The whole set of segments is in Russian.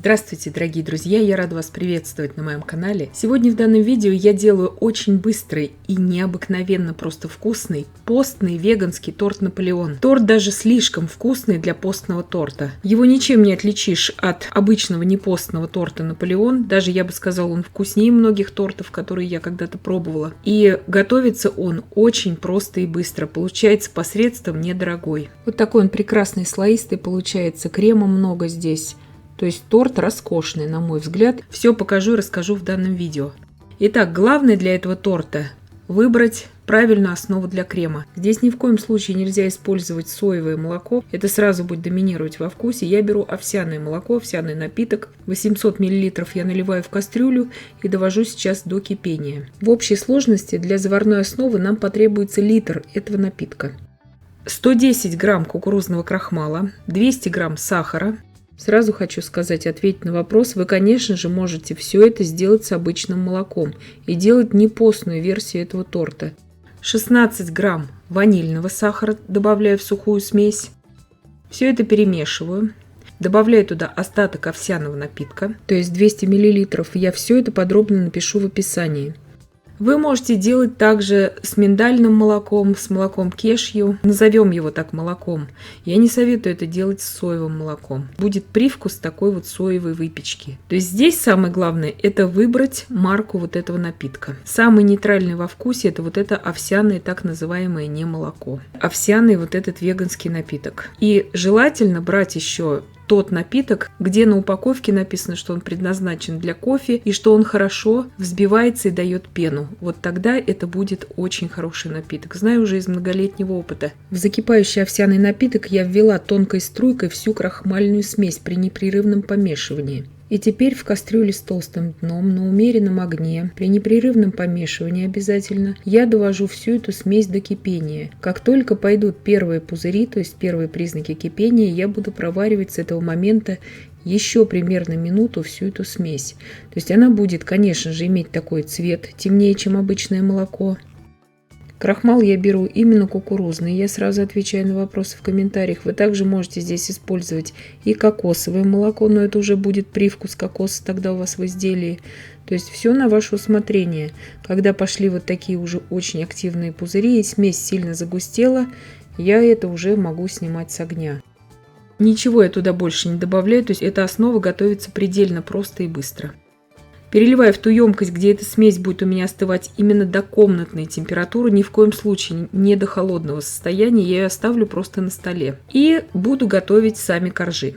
Здравствуйте, дорогие друзья! Я рада вас приветствовать на моем канале. Сегодня в данном видео я делаю очень быстрый и необыкновенно просто вкусный постный веганский торт Наполеон. Торт даже слишком вкусный для постного торта. Его ничем не отличишь от обычного непостного торта Наполеон. Даже я бы сказала, он вкуснее многих тортов, которые я когда-то пробовала. И готовится он очень просто и быстро. Получается посредством недорогой. Вот такой он прекрасный слоистый получается. Крема много здесь. То есть торт роскошный, на мой взгляд. Все покажу и расскажу в данном видео. Итак, главное для этого торта выбрать правильную основу для крема. Здесь ни в коем случае нельзя использовать соевое молоко. Это сразу будет доминировать во вкусе. Я беру овсяное молоко, овсяный напиток. 800 мл я наливаю в кастрюлю и довожу сейчас до кипения. В общей сложности для заварной основы нам потребуется литр этого напитка. 110 грамм кукурузного крахмала, 200 грамм сахара. Сразу хочу сказать, ответить на вопрос, вы, конечно же, можете все это сделать с обычным молоком и делать не постную версию этого торта. 16 грамм ванильного сахара добавляю в сухую смесь. Все это перемешиваю. Добавляю туда остаток овсяного напитка, то есть 200 мл. Я все это подробно напишу в описании. Вы можете делать также с миндальным молоком, с молоком кешью. Назовем его так молоком. Я не советую это делать с соевым молоком. Будет привкус такой вот соевой выпечки. То есть здесь самое главное это выбрать марку вот этого напитка. Самый нейтральный во вкусе это вот это овсяное так называемое не молоко. Овсяный вот этот веганский напиток. И желательно брать еще тот напиток, где на упаковке написано, что он предназначен для кофе и что он хорошо взбивается и дает пену. Вот тогда это будет очень хороший напиток. Знаю уже из многолетнего опыта. В закипающий овсяный напиток я ввела тонкой струйкой всю крахмальную смесь при непрерывном помешивании. И теперь в кастрюле с толстым дном на умеренном огне, при непрерывном помешивании обязательно, я довожу всю эту смесь до кипения. Как только пойдут первые пузыри, то есть первые признаки кипения, я буду проваривать с этого момента еще примерно минуту всю эту смесь. То есть она будет, конечно же, иметь такой цвет, темнее, чем обычное молоко. Крахмал я беру именно кукурузный. Я сразу отвечаю на вопросы в комментариях. Вы также можете здесь использовать и кокосовое молоко, но это уже будет привкус кокоса тогда у вас в изделии. То есть все на ваше усмотрение. Когда пошли вот такие уже очень активные пузыри и смесь сильно загустела, я это уже могу снимать с огня. Ничего я туда больше не добавляю, то есть эта основа готовится предельно просто и быстро. Переливаю в ту емкость, где эта смесь будет у меня остывать именно до комнатной температуры, ни в коем случае не до холодного состояния, я ее оставлю просто на столе. И буду готовить сами коржи.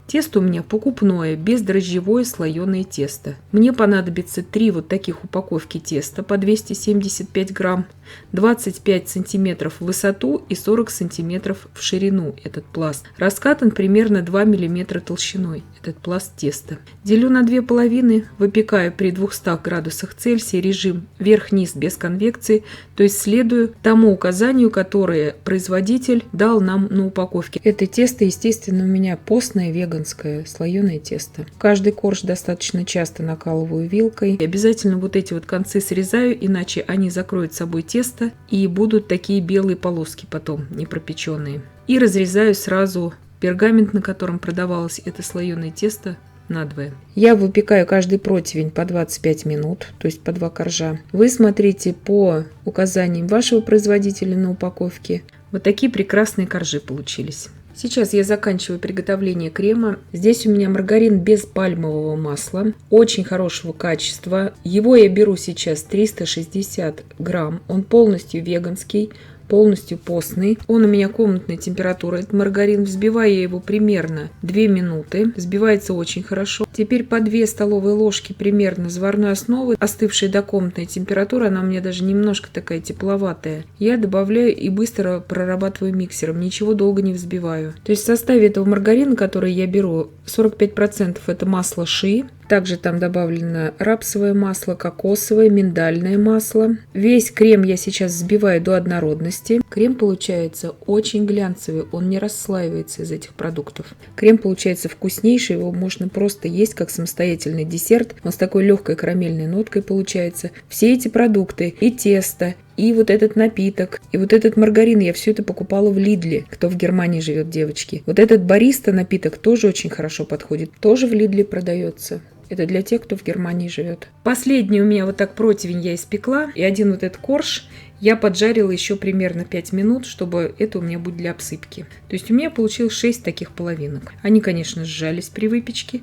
Тесто у меня покупное, бездрожжевое слоеное тесто. Мне понадобится 3 вот таких упаковки теста по 275 грамм, 25 сантиметров в высоту и 40 сантиметров в ширину этот пласт. Раскатан примерно 2 миллиметра толщиной этот пласт теста. Делю на 2 половины, выпекаю при 200 градусах Цельсия режим вверх-вниз без конвекции, то есть следую тому указанию, которое производитель дал нам на упаковке. Это тесто, естественно, у меня постное веганское слоеное тесто. Каждый корж достаточно часто накалываю вилкой. И обязательно вот эти вот концы срезаю, иначе они закроют собой тесто и будут такие белые полоски потом непропеченные. И разрезаю сразу пергамент, на котором продавалось это слоеное тесто, надвое. Я выпекаю каждый противень по 25 минут, то есть по 2 коржа. Вы смотрите по указаниям вашего производителя на упаковке. Вот такие прекрасные коржи получились. Сейчас я заканчиваю приготовление крема. Здесь у меня маргарин без пальмового масла, очень хорошего качества. Его я беру сейчас 360 грамм. Он полностью веганский, полностью постный. Он у меня комнатной температуры. Этот маргарин, взбиваю я его примерно 2 минуты. Взбивается очень хорошо. Теперь по 2 столовые ложки примерно заварной основы, остывшей до комнатной температуры. Она у меня даже немножко такая тепловатая. Я добавляю и быстро прорабатываю миксером. Ничего долго не взбиваю. То есть в составе этого маргарина, который я беру, 45% это масло ши. Также там добавлено рапсовое масло, кокосовое, миндальное масло. Весь крем я сейчас взбиваю до однородности. прочности. Крем получается очень глянцевый, он не расслаивается из этих продуктов. Крем получается вкуснейший, его можно просто есть как самостоятельный десерт. Он с такой легкой карамельной ноткой получается. Все эти продукты, и тесто, и вот этот напиток, и вот этот маргарин, я все это покупала в Лидле, кто в Германии живет, девочки. Вот этот бариста напиток тоже очень хорошо подходит, тоже в Лидле продается. Это для тех, кто в Германии живет. Последний у меня вот так противень я испекла, и один вот этот корж я поджарила еще примерно 5 минут, чтобы это у меня будет для обсыпки. То есть у меня получилось 6 таких половинок. Они, конечно, сжались при выпечке.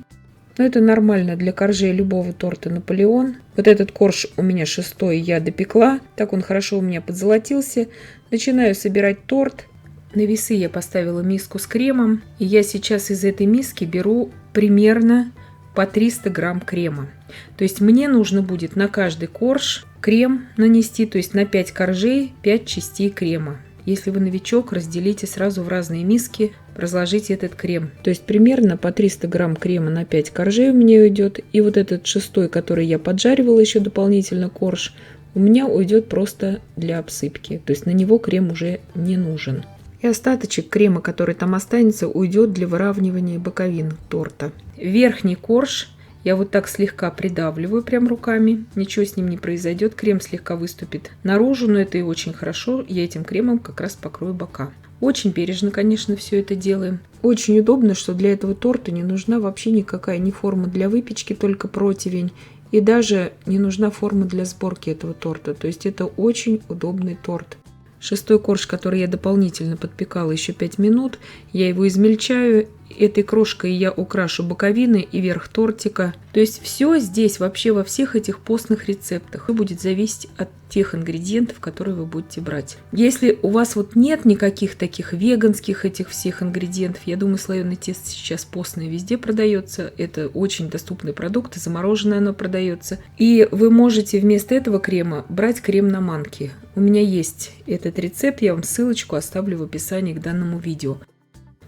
Но это нормально для коржей любого торта Наполеон. Вот этот корж у меня 6-й я допекла. Так он хорошо у меня подзолотился. Начинаю собирать торт. На весы я поставила миску с кремом. И я сейчас из этой миски беру примерно по 300 грамм крема. То есть мне нужно будет на каждый корж крем нанести. То есть на 5 коржей 5 частей крема. Если вы новичок, разделите сразу в разные миски, разложите этот крем. То есть примерно по 300 грамм крема на 5 коржей у меня уйдет. И вот этот 6-й, который я поджаривала еще дополнительно корж, у меня уйдет просто для обсыпки. То есть на него крем уже не нужен. И остаточек крема, который там останется, уйдет для выравнивания боковин торта. Верхний корж я вот так слегка придавливаю прям руками. Ничего с ним не произойдет. Крем слегка выступит наружу, но это и очень хорошо. Я этим кремом как раз покрою бока. Очень бережно, конечно, все это делаем. Очень удобно, что для этого торта не нужна вообще никакая ни форма для выпечки, только противень. И даже не нужна форма для сборки этого торта. То есть это очень удобный торт. 6-й корж, который я дополнительно подпекала еще 5 минут, я его измельчаю. Этой крошкой я украшу боковины и верх тортика. То есть все здесь, вообще во всех этих постных рецептах, будет зависеть от тех ингредиентов, которые вы будете брать. Если у вас вот нет никаких таких веганских этих всех ингредиентов, я думаю, слоеное тесто сейчас постное везде продается. Это очень доступный продукт, замороженное оно продается. И вы можете вместо этого крема брать крем на манки. У меня есть этот рецепт, я вам ссылочку оставлю в описании к данному видео.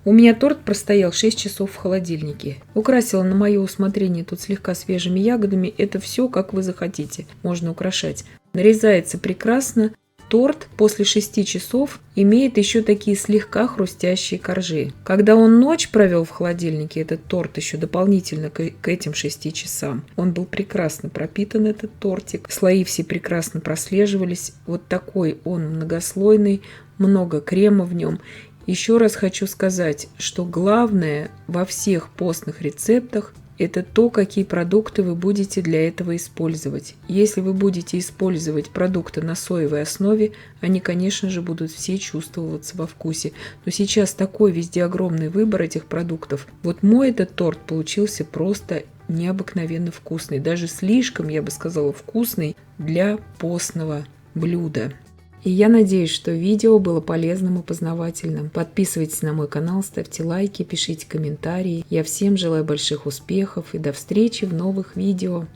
У меня торт простоял 6 часов в холодильнике. Украсила на мое усмотрение тут слегка свежими ягодами. Это все, как вы захотите. Можно украшать. Нарезается прекрасно. Торт после 6 часов имеет еще такие слегка хрустящие коржи. Когда он ночь провел в холодильнике, этот торт еще дополнительно к этим 6 часам, он был прекрасно пропитан, этот тортик. Слои все прекрасно прослеживались. Вот такой он многослойный, много крема в нем. Еще раз хочу сказать, что главное во всех постных рецептах – это то, какие продукты вы будете для этого использовать. Если вы будете использовать продукты на соевой основе, они, конечно же, будут все чувствоваться во вкусе. Но сейчас такой везде огромный выбор этих продуктов. Вот мой этот торт получился просто необыкновенно вкусный. Даже слишком, я бы сказала, вкусный для постного блюда. И я надеюсь, что видео было полезным и познавательным. Подписывайтесь на мой канал, ставьте лайки, пишите комментарии. Я всем желаю больших успехов и до встречи в новых видео.